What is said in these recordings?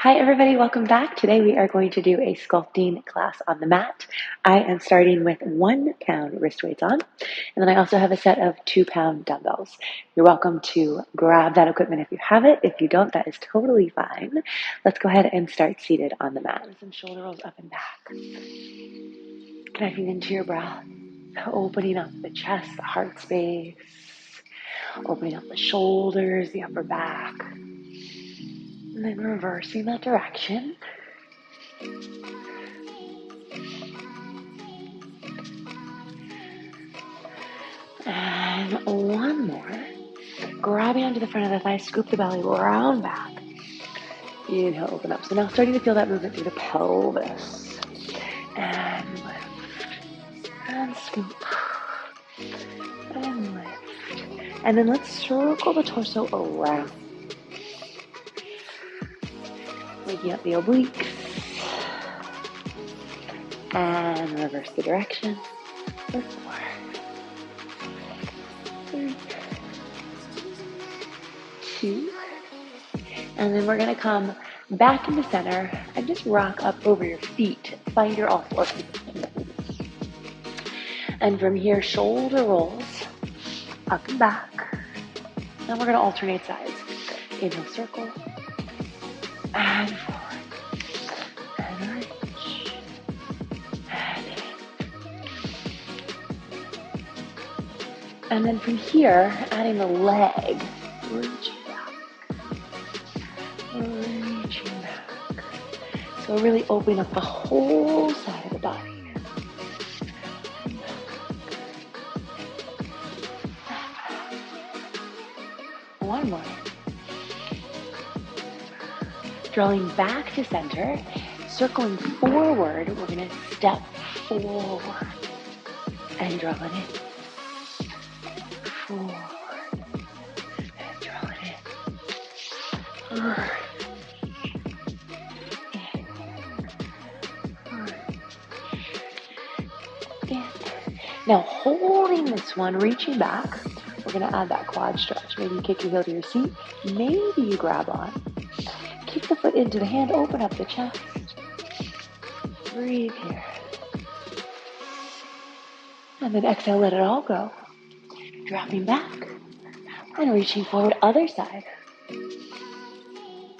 Hi everybody, welcome back. Today we are going to do a sculpting class on the mat. I am starting with 1 pound wrist weights on, and then I also have a set of 2-pound dumbbells. You're welcome to grab that equipment if you have it. If you don't, that is totally fine. Let's go ahead and start seated on the mat. Some shoulder rolls up and back. Connecting into your breath, opening up the chest, the heart space, opening up the shoulders, the upper back. And then reversing that direction. And one more. Grabbing onto the front of the thigh, scoop the belly, round back. Inhale, open up. So now starting to feel that movement through the pelvis. And lift. And scoop. And lift. And then let's circle the torso around. Waking up the obliques. And reverse the direction. For 4, 3, 2. And then we're going to come back into center and just rock up over your feet. Find your all 4 feet. And from here, shoulder rolls up and back. Now we're going to alternate sides. Inhale, circle. And forward. And reach. And in. And then from here, adding the leg. Reaching back. Reaching back. So really open up the whole side of the body. One more. Drawing back to center, circling forward, we're going to step forward and draw it in. Forward and draw it in. Forward. In. Now holding this one, reaching back, we're going to add that quad stretch. Maybe you kick your heel to your seat. Maybe you grab on. Kick the foot into the hand, open up the chest. Breathe here. And then exhale, let it all go. Dropping back and reaching forward, other side.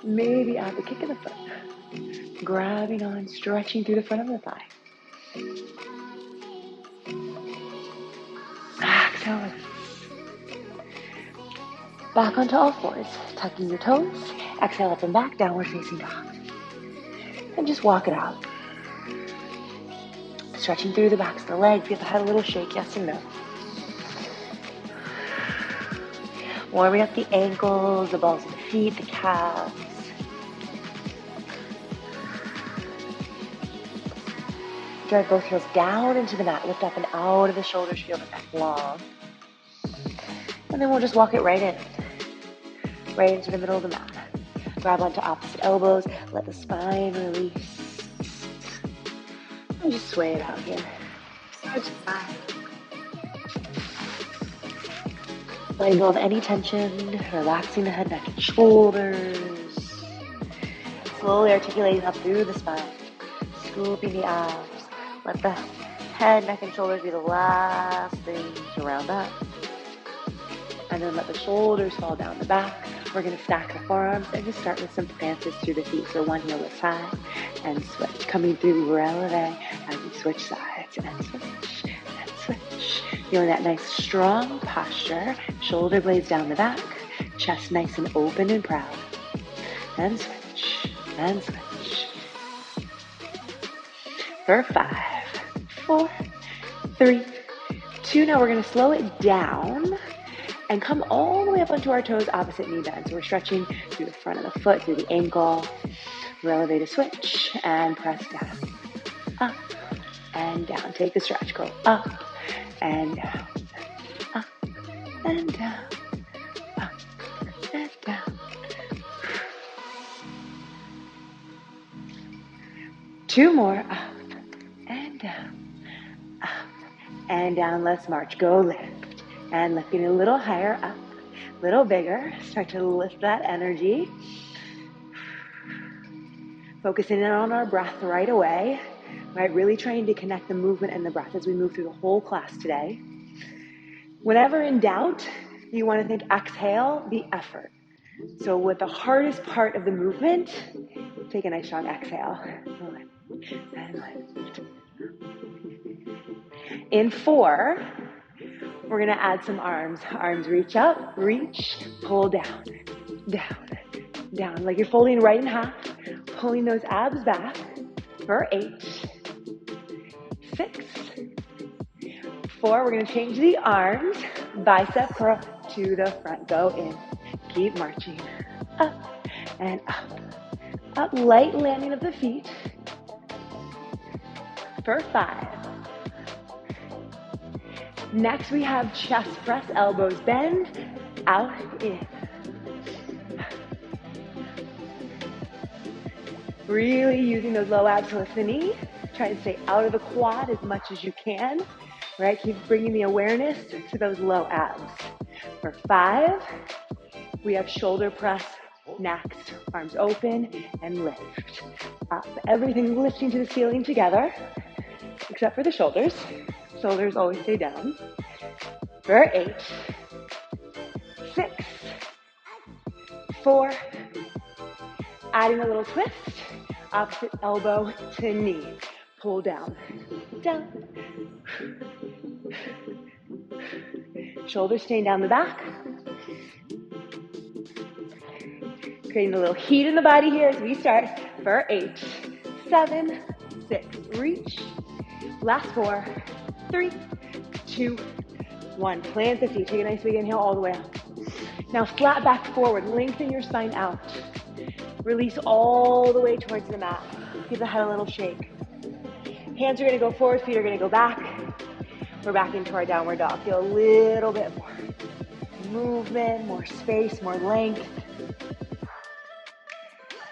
Maybe add the kick of the foot. Grabbing on, stretching through the front of the thigh. Exhale. Back onto all 4s, tucking your toes. Exhale up and back, downward facing dog. And just walk it out. Stretching through the backs of the legs, feel the head a little shake, yes and no. Warming up the ankles, the balls of the feet, the calves. Drive both heels down into the mat, lift up and out of the shoulders, feel the neck long. And then we'll just walk it right in. Right into the middle of the mat. Grab onto opposite elbows, let the spine release. And just sway it out here. Side to side. Letting go of any tension, relaxing the head, neck, and shoulders. Slowly articulating up through the spine. Scooping the abs. Let the head, neck, and shoulders be the last thing to round up. And then let the shoulders fall down the back. We're going to stack the forearms and just start with some prances through the feet. So one heel lifts high and switch. Coming through releve as we switch sides and switch and switch. Feeling that nice strong posture. Shoulder blades down the back. Chest nice and open and proud. And switch and switch. For 5, 4, 3, 2. Now we're going to slow it down. And come all the way up onto our toes, opposite knee bend. So we're stretching through the front of the foot, through the ankle. Releve to switch and press down. Up and down. Take the stretch. Go up and down. Up and down. Up and down. 2 more. Up and down. Up and down. Let's march. Go lift. And lifting a little higher up, a little bigger. Start to lift that energy. Focusing in on our breath right away, right? Really trying to connect the movement and the breath as we move through the whole class today. Whenever in doubt, you want to think exhale, the effort. So with the hardest part of the movement, take a nice strong exhale. And lift. In 4, we're going to add some arms. Arms reach up, reach, pull down, down, down. Like you're folding right in half, pulling those abs back for 8, 6, 4. We're going to change the arms. Bicep curl to the front. Go in. Keep marching. Up and up. Up. Light landing of the feet for 5. Next, we have chest press, elbows bend, out, in. Really using those low abs to lift the knee. Try to stay out of the quad as much as you can, right? Keep bringing the awareness to those low abs. For 5, we have shoulder press next. Arms open and lift. Up. Everything's lifting to the ceiling together, except for the shoulders. Shoulders always stay down. For 8, 6, 4, adding a little twist, opposite elbow to knee. Pull down, down. Shoulders staying down the back. Creating a little heat in the body here as we start. For 8, 7, 6, reach. Last 4, 3, 2, 1. Plant the feet. Take a nice big inhale all the way up. Now flat back forward. Lengthen your spine out. Release all the way towards the mat. Give the head a little shake. Hands are going to go forward. Feet are going to go back. We're back into our downward dog. Feel a little bit more movement, more space, more length.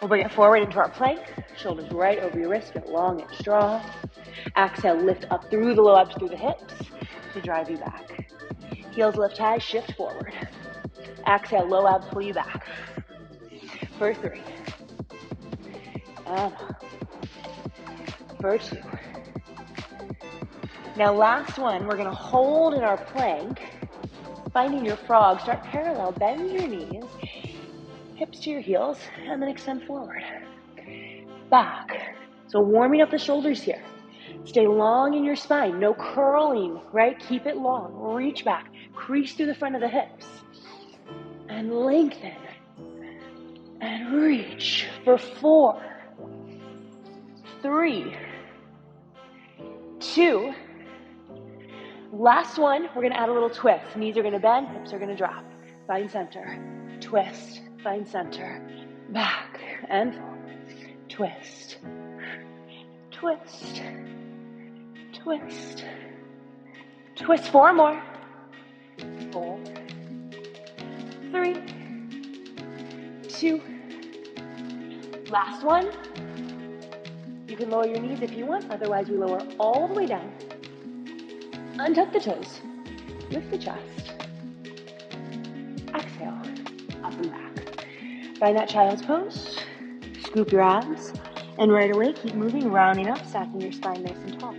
We'll bring it forward into our plank. Shoulders right over your wrist. Get long and strong. Exhale, lift up through the low abs, through the hips to drive you back. Heels lift high, shift forward. Exhale, low abs pull you back. For 3. And for 2. Now last one, we're going to hold in our plank. Finding your frog, start parallel, bend your knees, hips to your heels, and then extend forward. Back. So warming up the shoulders here. Stay long in your spine, no curling, right? Keep it long, reach back, crease through the front of the hips, and lengthen, and reach for 4, 3, 2, last one, we're gonna add a little twist. Knees are gonna bend, hips are gonna drop. Find center, twist, find center, back and forward, twist, twist, twist, twist. 4 more. 4, 3, 2. Last one. You can lower your knees if you want. Otherwise, we lower all the way down. Untuck the toes. Lift the chest. Exhale. Up and back. Find that child's pose. Scoop your abs. And right away, keep moving, rounding up, stacking your spine nice and tall.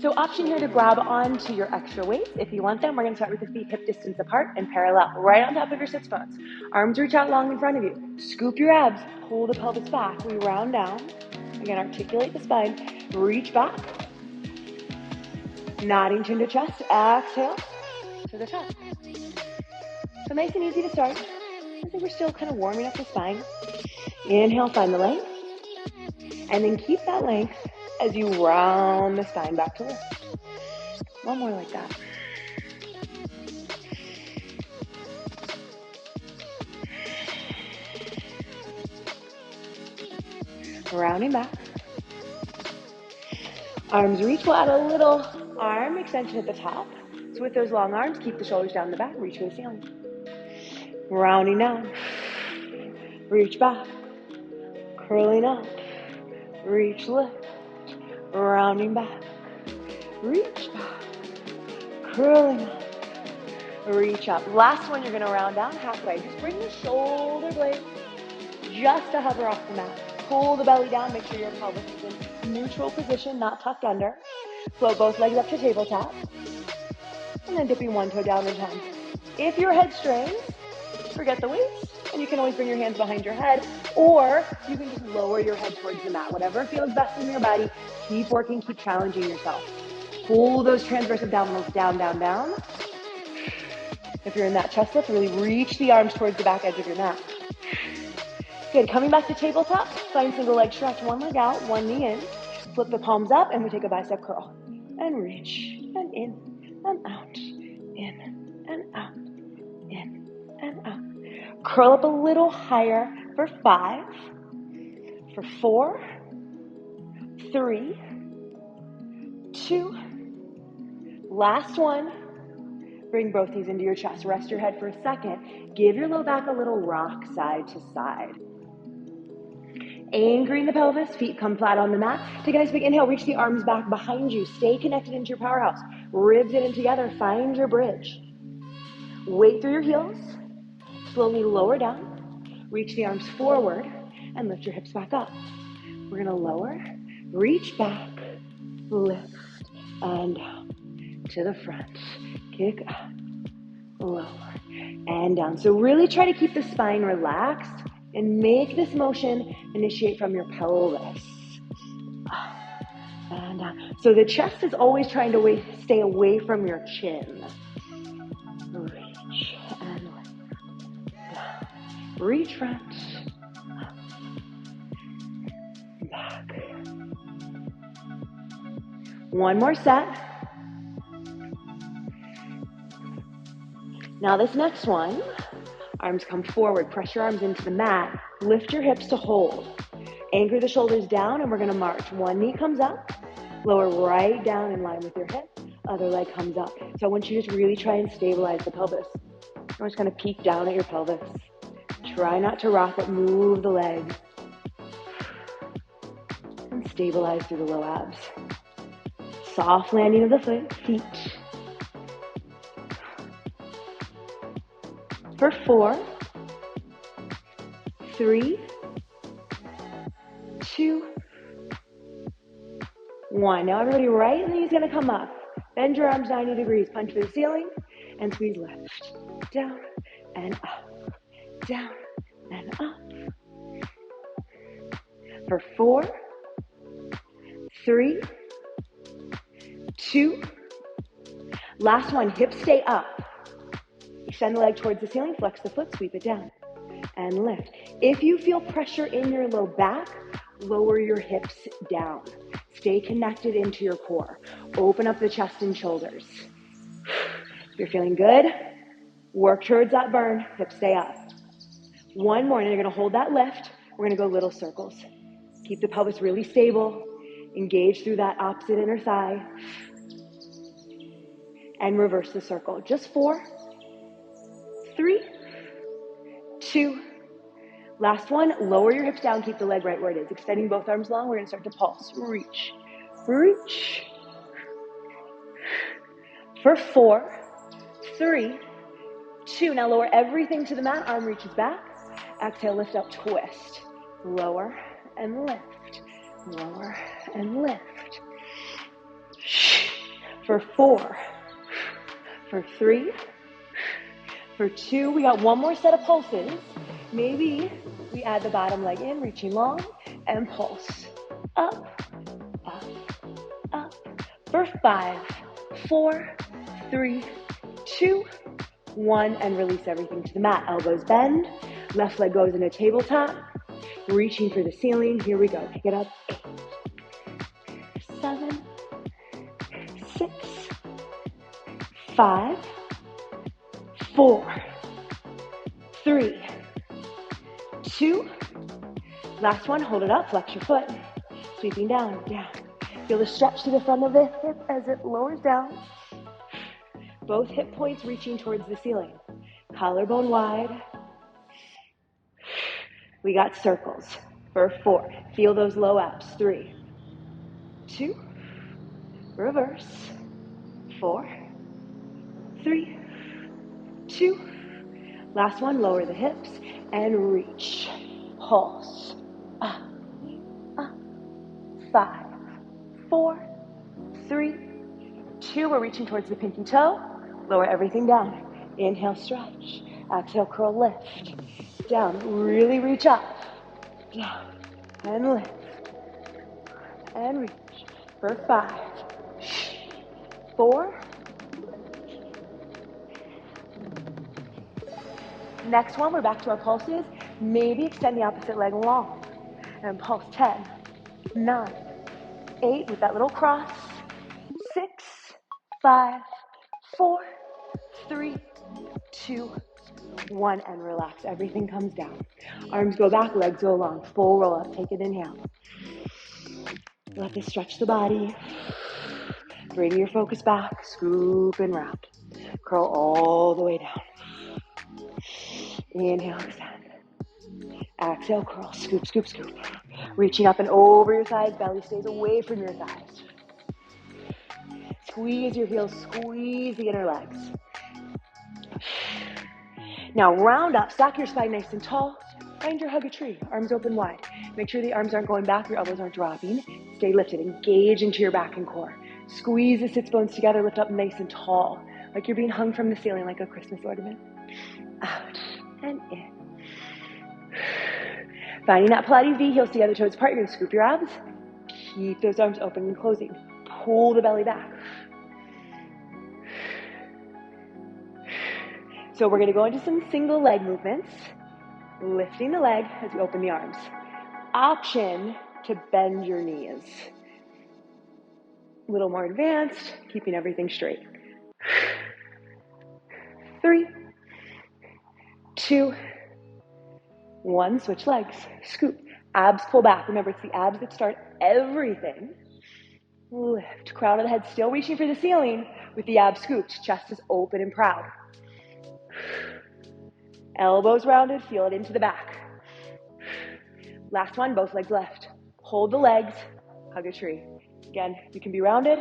So option here to grab onto your extra weights. If you want them, we're going to start with the feet hip distance apart and parallel, right on top of your sits bones. Arms reach out long in front of you. Scoop your abs, pull the pelvis back. We round down. Again, articulate the spine. Reach back. Nodding chin to chest. Exhale to the top. So nice and easy to start. I think we're still kind of warming up the spine. Inhale, find the length. And then keep that length as you round the spine back to lift. One more like that. Rounding back. Arms reach. We'll add a little arm extension at the top. So with those long arms, keep the shoulders down the back. Reach for the ceiling. Rounding down. Reach back. Curling up. Reach, lift. Rounding back. Reach back. Curling up. Reach up. Last one, you're going to round down halfway. Just bring the shoulder blades just to hover off the mat. pull the belly down. Make sure your pelvis is in neutral position, not tucked under. Float both legs up to tabletop. And then dipping one toe down at a time. If your head strains, forget the weights, and you can always bring your hands behind your head, or you can just lower your head towards the mat. Whatever feels best in your body, keep working, keep challenging yourself. Pull those transverse abdominals down, down, down. If you're in that chest lift, really reach the arms towards the back edge of your mat. Good, coming back to tabletop, find single leg stretch, one leg out, one knee in. Flip the palms up, and we take a bicep curl. And reach, and in, and out, in, and out, in, and out. Curl up a little higher for 5, for 4, 3, 2, last one. Bring both knees into your chest. Rest your head for a second. Give your low back a little rock side to side. Anchoring the pelvis, feet come flat on the mat. Take a nice big inhale, reach the arms back behind you. Stay connected into your powerhouse. Ribs in and together, find your bridge. Weight through your heels. Slowly lower down. Reach the arms forward and lift your hips back up. We're gonna lower, reach back, lift, and down to the front. Kick up, lower, and down. So really try to keep the spine relaxed and make this motion initiate from your pelvis. And down. So the chest is always trying to stay away from your chin. Reach and lift. Down. Reach front. Back. One more set. Now this next one, arms come forward, press your arms into the mat, lift your hips to hold. Anchor the shoulders down and we're gonna march. One knee comes up, lower right down in line with your hip, other leg comes up. So I want you to just really try and stabilize the pelvis. We're just gonna peek down at your pelvis. Try not to rock it, move the legs. And stabilize through the low abs. Soft landing of the feet. For 4, 3, 2, 1. Now everybody right knee is gonna come up. Bend your arms 90 degrees, punch through the ceiling, and squeeze left. Down and up, down and up. For 4, 3, 2. Last one, hips stay up. Extend the leg towards the ceiling, flex the foot, sweep it down, and lift. If you feel pressure in your low back, lower your hips down. Stay connected into your core. Open up the chest and shoulders. If you're feeling good, work towards that burn, hips stay up. One more, and you're gonna hold that lift. We're gonna go little circles. Keep the pelvis really stable. Engage through that opposite inner thigh. And reverse the circle. Just 4, 3, 2, last one, lower your hips down, keep the leg right where it is. Extending both arms long, we're gonna start to pulse. Reach, reach. For 4, 3, 2, now lower everything to the mat, arm reaches back. Exhale, lift up, twist. Lower and lift, lower and lift. For 4, for 3, for 2, we got one more set of pulses. Maybe we add the bottom leg in, reaching long, and pulse. Up, up, up. For 5, 4, 3, 2, 1, and release everything to the mat. Elbows bend, left leg goes into tabletop, reaching for the ceiling. Here we go. Pick it up. 8, 7, 6, 5, 4, 3, 2, last one, hold it up, flex your foot, sweeping down, down. Feel the stretch to the front of the hip as it lowers down. Both hip points reaching towards the ceiling. Collarbone wide. We got circles for 4. Feel those low abs. 3, 2, reverse. 4, 3, 2, last one, lower the hips and reach, pulse, up, 5, 4, 3, 2. We're reaching towards the pinky toe. Lower everything down. Inhale, stretch. Exhale, curl, lift. Down, really reach up. Down, and lift. And reach for 5, 4. Next one, we're back to our pulses. Maybe extend the opposite leg long. And pulse 10, 9, 8 with that little cross. 6, 5, 4, 3, 2, 1, and relax. Everything comes down. Arms go back, legs go long. Full roll up. Take an inhale. Let this stretch the body. Bring your focus back. Scoop and round. Curl all the way down. Inhale, extend. Exhale, curl. Scoop, scoop, scoop. Reaching up and over your thighs. Belly stays away from your thighs. Squeeze your heels. Squeeze the inner legs. Now round up. Stack your spine nice and tall. Find your hug a tree. Arms open wide. Make sure the arms aren't going back. Your elbows aren't dropping. Stay lifted. Engage into your back and core. Squeeze the sits bones together. Lift up nice and tall. Like you're being hung from the ceiling like a Christmas ornament. Out and in. Finding that Pilates V, heels together, toes apart. You're going to scoop your abs. Keep those arms open and closing. Pull the belly back. So we're going to go into some single leg movements. Lifting the leg as you open the arms. Option to bend your knees. A little more advanced, keeping everything straight. 3, 2, 1. Switch legs. Scoop. Abs pull back. Remember, it's the abs that start everything. Lift. Crown of the head still reaching for the ceiling with the abs scooped. Chest is open and proud. Elbows rounded. Feel it into the back. Last one. Both legs left. Hold the legs. Hug a tree. Again, you can be rounded.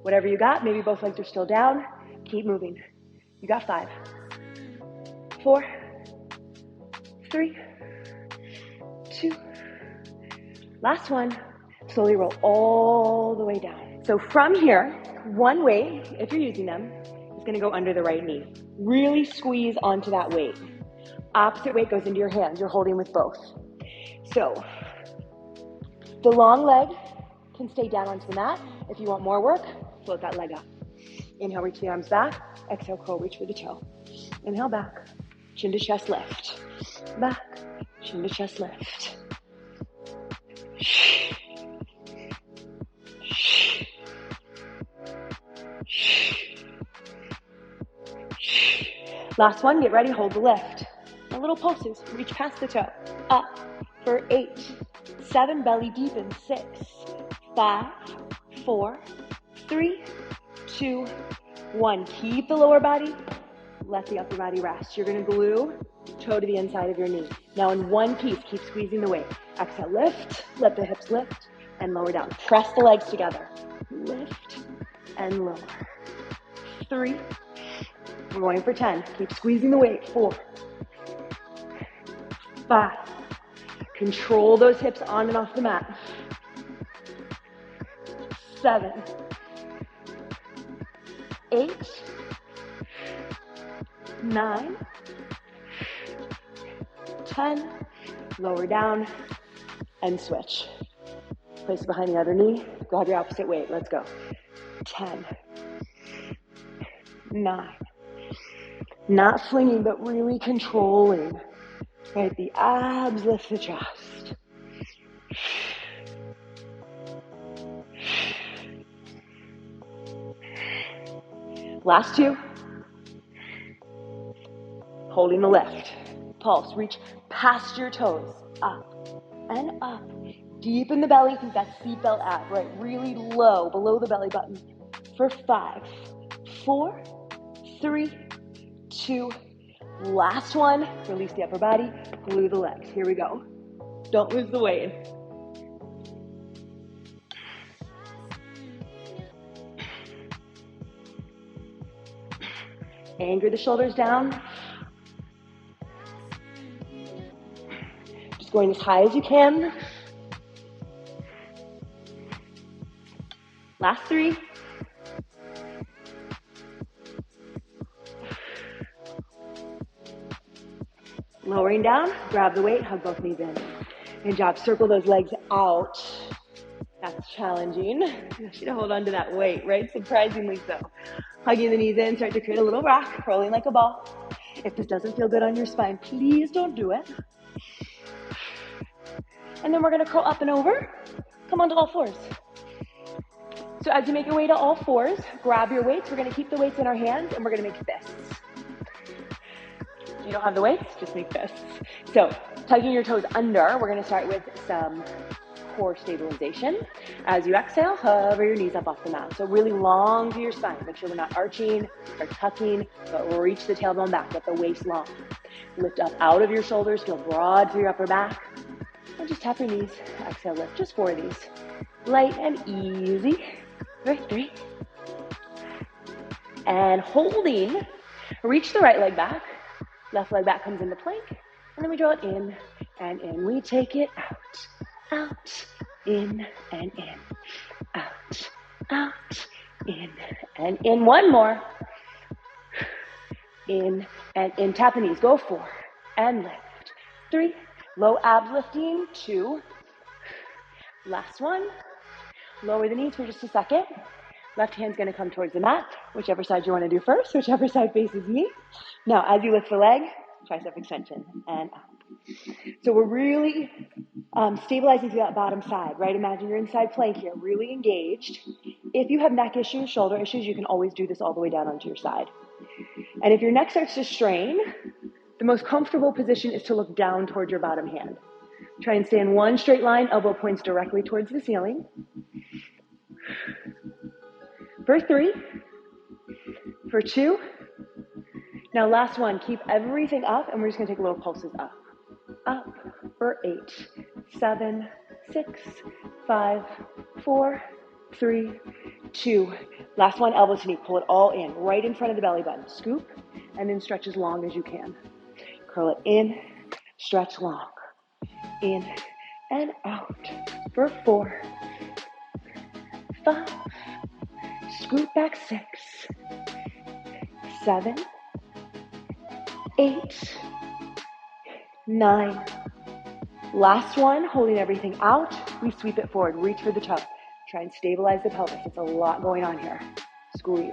Whatever you got. Maybe both legs are still down. Keep moving. You got 5, 4, 3, 2. Last one. Slowly roll all the way down. So from here, one weight, if you're using them, is going to go under the right knee. Really squeeze onto that weight. Opposite weight goes into your hands. You're holding with both. So the long leg can stay down onto the mat. If you want more work, float that leg up. Inhale, reach the arms back. Exhale, curl, reach for the toe. Inhale, back. Chin to chest, lift. Back. Chin to chest, lift. Last one, get ready, hold the lift. A little pulses, reach past the toe. Up for 8, 7, belly deepen, 6, 5, 4, 3, 2, 1. Keep the lower body, let the upper body rest. You're gonna glue toe to the inside of your knee. Now in one piece, keep squeezing the weight. Exhale, lift, let the hips lift, and lower down. Press the legs together. Lift and lower. 3, we're going for 10. Keep squeezing the weight. 4, 5. Control those hips on and off the mat. 7, 8, 9, 10. Lower down and switch. Place it behind the other knee. Grab your opposite weight. Let's go. 10, 9. Not flinging, but really controlling. Right, the abs lift the chest. Last 2. Holding the lift. Pulse, reach past your toes. Up and up. Deepen the belly, think that seatbelt ab, right? Really low, below the belly button. For 5, 4, 3, 2, last one. Release the upper body, glue the legs. Here we go. Don't lose the weight. Anchor the shoulders down. Just going as high as you can. Last 3. Lowering down, grab the weight, hug both knees in. Good job, circle those legs out. That's challenging. You should hold on to that weight, right? Surprisingly so. Hugging the knees in, start to create a little rock, rolling like a ball. If this doesn't feel good on your spine, please don't do it. And then we're gonna curl up and over. Come onto all fours. So as you make your way to all fours, grab your weights. We're gonna keep the weights in our hands and we're gonna make fists. If you don't have the weights, just make fists. So tugging your toes under, we're gonna start with some core stabilization. As you exhale, hover your knees up off the mat. So really long through your spine. Make sure we're not arching or tucking, but we'll reach the tailbone back, get the waist long. Lift up out of your shoulders, feel broad through your upper back. And just tap your knees, exhale, lift. Just 4 of these. Light and easy. Right, 3. And holding, reach the right leg back. Left leg back comes into plank. And then we draw it in and in. We take it out, out, in and in. Out, out, in and in. One more. In and in. Tap the knees. Go 4 and lift. 3. Low abs lifting. 2. Last 1. Lower the knees for just a second. Left hand's gonna come towards the mat, whichever side you wanna do first, whichever side faces me. Now, as you lift the leg, tricep extension and up. So we're really stabilizing through that bottom side, right? Imagine you're inside plank here, really engaged. If you have neck issues, shoulder issues, you can always do this all the way down onto your side. And if your neck starts to strain, the most comfortable position is to look down towards your bottom hand. Try and stay in one straight line, elbow points directly towards the ceiling. For 3, for 2. Now last 1, keep everything up and we're just gonna take little pulses up. Up for 8, 7, 6, 5, 4, 3, 2. Last 1, elbow to knee, pull it all in, right in front of the belly button. Scoop and then stretch as long as you can. Curl it in, stretch long. In and out for 4, 5, scoot back 6, 7, 8, 9. Last 1, holding everything out. We sweep it forward, reach for the toe. Try and stabilize the pelvis. It's a lot going on here. Squeeze.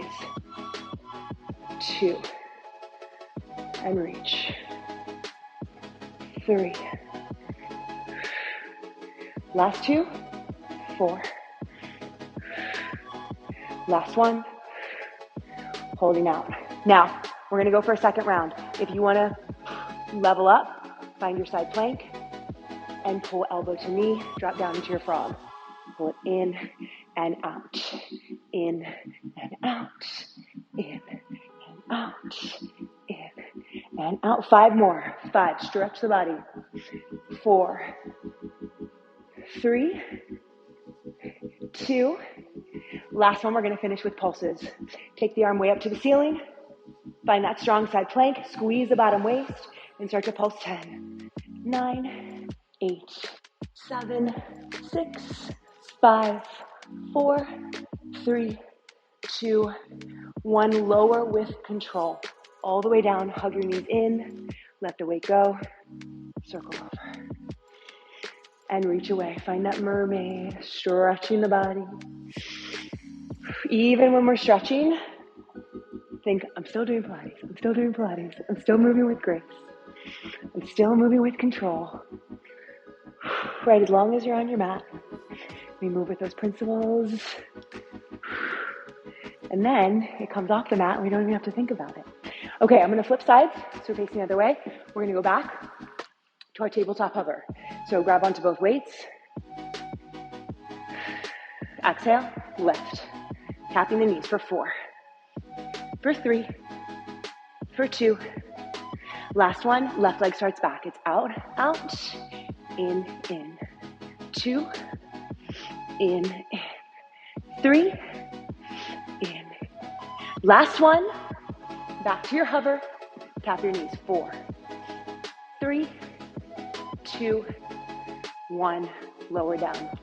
2. And reach. 3. Last 2, 4. Last 1, holding out. Now, we're gonna go for a second round. If you wanna level up, find your side plank and pull elbow to knee, drop down into your frog. Pull it in and out, in and out, in and out, in and out. 5 more. 5, stretch the body. 4, 3, 2. Last 1, we're gonna finish with pulses. Take the arm way up to the ceiling. Find that strong side plank. Squeeze the bottom waist and start to pulse. 10, 9, 8, 7, 6, 5, 4, 3, 2, 1. Lower with control. All the way down, hug your knees in, let the weight go, circle over. And reach away. Find that mermaid, stretching the body. Even when we're stretching, think, I'm still doing Pilates, I'm still doing Pilates, I'm still moving with grace, I'm still moving with control. Right, as long as you're on your mat, we move with those principles. And then it comes off the mat and we don't even have to think about it. Okay, I'm gonna flip sides, so we're facing the other way. We're gonna go back to our tabletop hover. So grab onto both weights. Exhale, lift. Tapping the knees for 4, for 3, for 2. Last 1, left leg starts back. It's out, out, in, 2, in, 3, in. Last 1, back to your hover. Tap your knees. 4, 3, 2, 1. Lower down.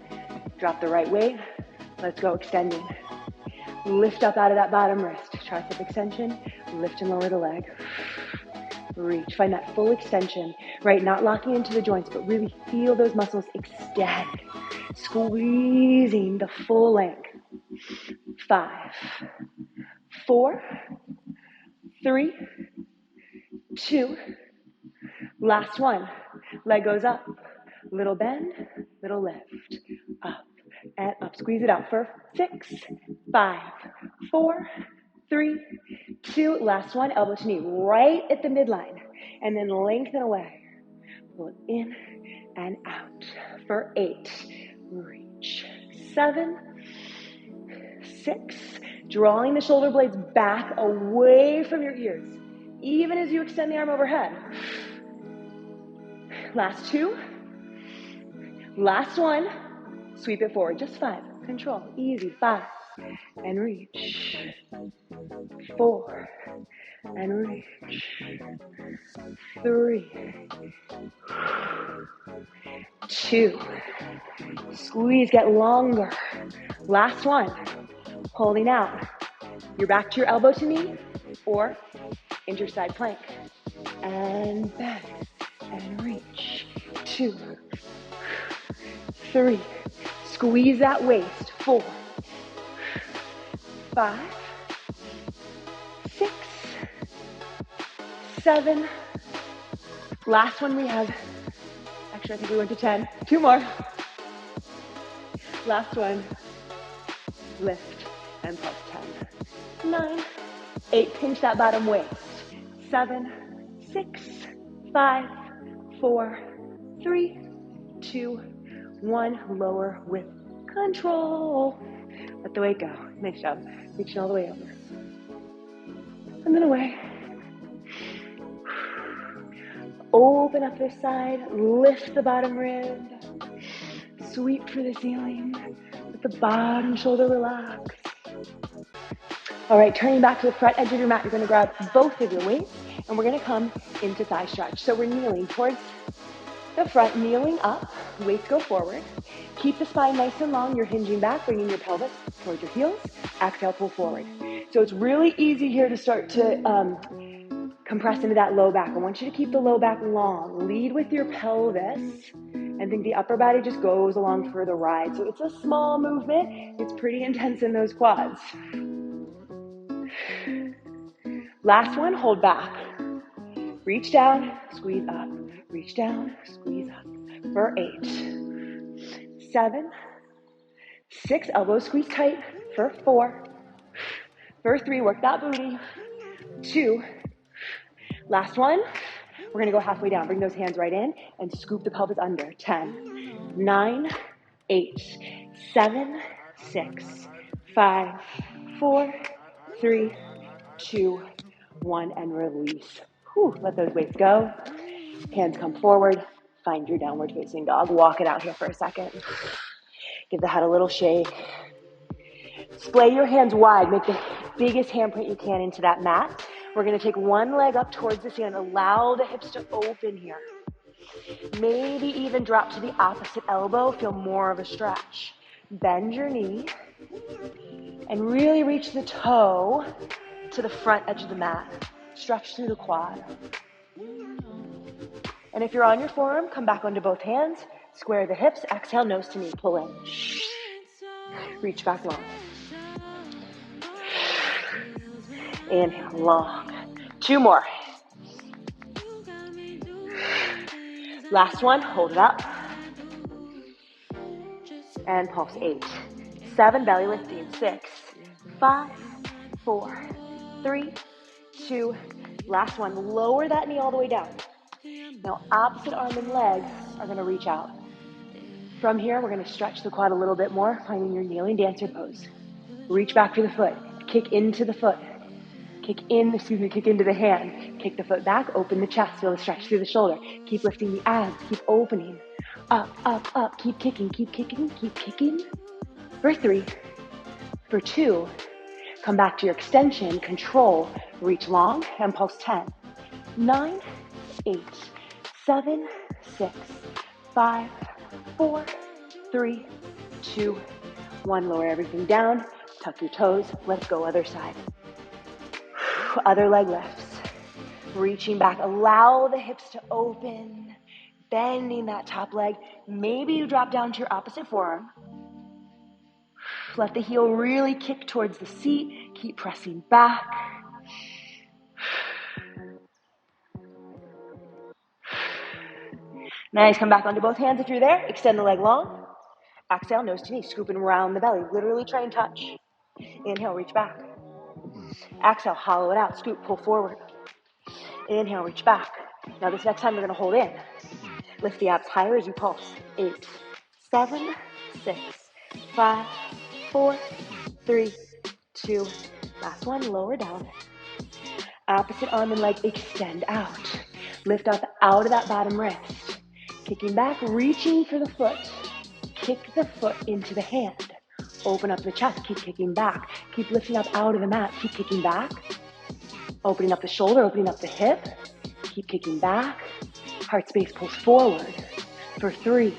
Drop the right weight. Let's go, extending. Lift up out of that bottom wrist. Tricep extension, lift and lower the leg. Reach, find that full extension, right? Not locking into the joints, but really feel those muscles extend. Squeezing the full length. 5, 4, 3, 2. Last one. Leg goes up. Little bend, little lift. Up and up. Squeeze it out for 6, 5, 4, 3, 2. Last one. Elbow to knee right at the midline. And then lengthen away. Pull it in and out for 8. Reach. 7, 6. Drawing the shoulder blades back away from your ears, even as you extend the arm overhead. Last 2. Last one. Sweep it forward. Just 5. Control. Easy. 5. And reach. 4. And reach. 3. 2. Squeeze. Get longer. Last one. Holding out. You're back to your elbow to knee or into your side plank. And bend. And reach. 2. 3. Squeeze that waist. 4. 5. 6. 7. Last one we have. Actually, I think we went to 10. 2 more. Last one. Lift and pulse. 10. 9. 8. Pinch that bottom waist. 7. 6. 5. 4. 3. 2. 1. Lower with control. Let the weight go. Nice job. Reaching all the way over. And then away. Open up this side. Lift the bottom rib. Sweep for the ceiling. Let the bottom shoulder relax. All right, turning back to the front edge of your mat, you're going to grab both of your weights, and we're going to come into thigh stretch. So we're kneeling towards the front, kneeling up, weights go forward. Keep the spine nice and long. You're hinging back, bringing your pelvis towards your heels. Exhale, pull forward. So it's really easy here to start to compress into that low back. I want you to keep the low back long. Lead with your pelvis, and think the upper body just goes along for the ride. So it's a small movement. It's pretty intense in those quads. Last one, hold back. Reach down, squeeze up. Reach down, squeeze up. For 8. 7. 6, elbows squeeze tight. For 4. For 3, work that booty. 2. Last one, we're gonna go halfway down. Bring those hands right in and scoop the pelvis under. 10, 9, 8, 7, 6, 5, 4, 3, 2, 1, and release. Whew, let those weights go. Hands come forward. Find your downward facing dog. Walk it out here for a second. Give the head a little shake. Splay your hands wide. Make the biggest handprint you can into that mat. We're going to take one leg up towards the ceiling. Allow the hips to open here. Maybe even drop to the opposite elbow. Feel more of a stretch. Bend your knee. And really reach the toe to the front edge of the mat. Stretch through the quad. And if you're on your forearm, come back onto both hands. Square the hips. Exhale, nose to knee. Pull in. Reach back long. Inhale, long. 2 more. Last one, hold it up. And pulse. 8, 7, belly lifting. 6, 5, 4, 3, 2. Last one, lower that knee all the way down. Now, opposite arm and leg are gonna reach out. From here, we're gonna stretch the quad a little bit more, finding your kneeling dancer pose. Reach back to the foot, kick into the foot. Kick into the hand. Kick the foot back, open the chest, feel the stretch through the shoulder. Keep lifting the abs, keep opening. Up, up, up, keep kicking, keep kicking, keep kicking. For 3, for 2, come back to your extension, control, reach long, and pulse. 10, 9, 8, 7, 6, 5, 4, 3, 2, 1, lower everything down, tuck your toes, let's go other side. Other leg lifts. Reaching back, allow the hips to open, bending that top leg. Maybe you drop down to your opposite forearm. Let the heel really kick towards the seat. Keep pressing back. Nice, come back onto both hands if you're there. Extend the leg long. Exhale, nose to knee, scooping around the belly. Literally try and touch. Inhale, reach back. Exhale, hollow it out, scoop, pull forward. Inhale, reach back. Now this next time we're gonna hold in. Lift the abs higher as you pulse. 8, 7, 6, 5, 4, 3, 2. Last one, lower down. Opposite arm and leg extend out. Lift up out of that bottom wrist. Kicking back, reaching for the foot. Kick the foot into the hand. Open up the chest, keep kicking back. Keep lifting up out of the mat, keep kicking back. Opening up the shoulder, opening up the hip. Keep kicking back. Heart space pulls forward. For 3,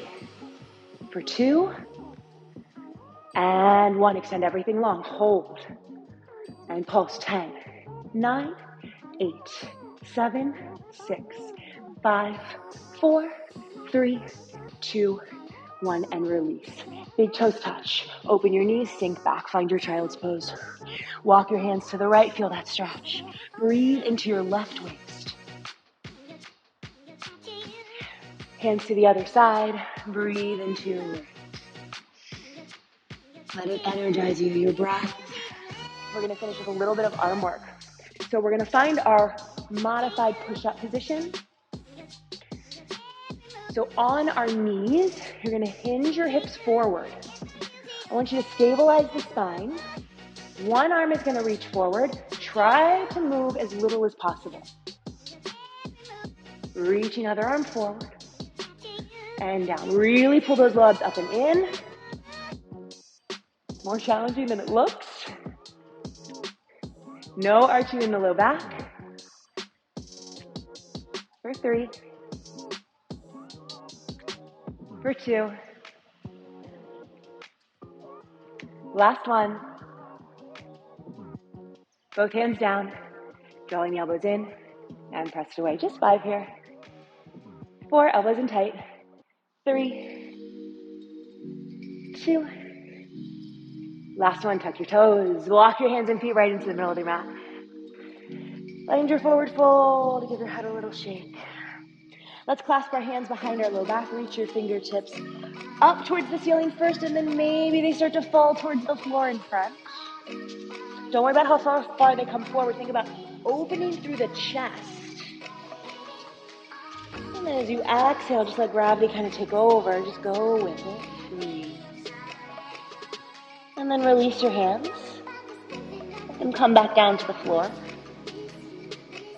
for 2, and 1. Extend everything long, hold. And pulse. 10, 9, 8, 7, 6, 5, 4, 3, 2, 1, and release. Big toes touch. Open your knees, sink back, find your child's pose. Walk your hands to the right, feel that stretch. Breathe into your left waist. Hands to the other side, breathe into your right. Let it energize you, your breath. We're gonna finish with a little bit of arm work. So we're gonna find our modified push-up position. So on our knees, you're gonna hinge your hips forward. I want you to stabilize the spine. One arm is gonna reach forward. Try to move as little as possible. Reaching other arm forward and down. Really pull those low abs up and in. More challenging than it looks. No arching in the low back. For 3. For 2. Last one. Both hands down. Drawing the elbows in and pressed away. Just 5 here. 4, elbows in tight. 3, 2. Last one, tuck your toes. Walk your hands and feet right into the middle of the mat. Find your forward fold. Give your head a little shake. Let's clasp our hands behind our low back. Reach your fingertips up towards the ceiling first, and then maybe they start to fall towards the floor in front. Don't worry about how far they come forward. Think about opening through the chest. And then as you exhale, just let gravity kind of take over. Just go with it. Breathe. And then release your hands. And come back down to the floor.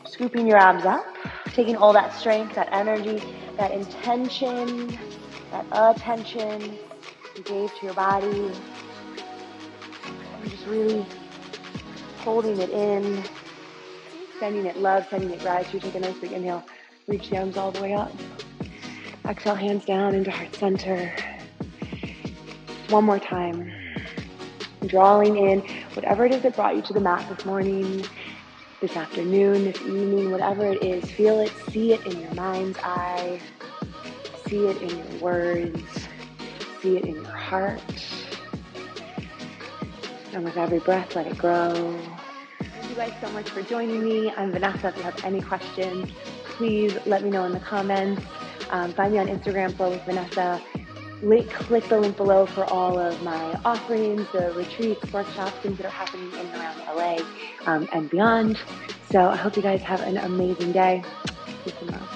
Scooping your abs up. Taking all that strength, that energy, that intention, that attention you gave to your body. And just really holding it in. Sending it love, sending it gratitude. Take a nice big inhale. Reach the arms all the way up. Exhale, hands down into heart center. One more time. Drawing in whatever it is that brought you to the mat this morning, this afternoon, this evening, whatever it is. Feel it, see it in your mind's eye. See it in your words. See it in your heart. And with every breath, let it grow. Thank you guys so much for joining me. I'm Vanessa. If you have any questions, please let me know in the comments. Find me on Instagram, Flowwithvanessa. Click the link below for all of my offerings, the retreats, workshops, things that are happening in and around LA and beyond. So I hope you guys have an amazing day. Peace and love.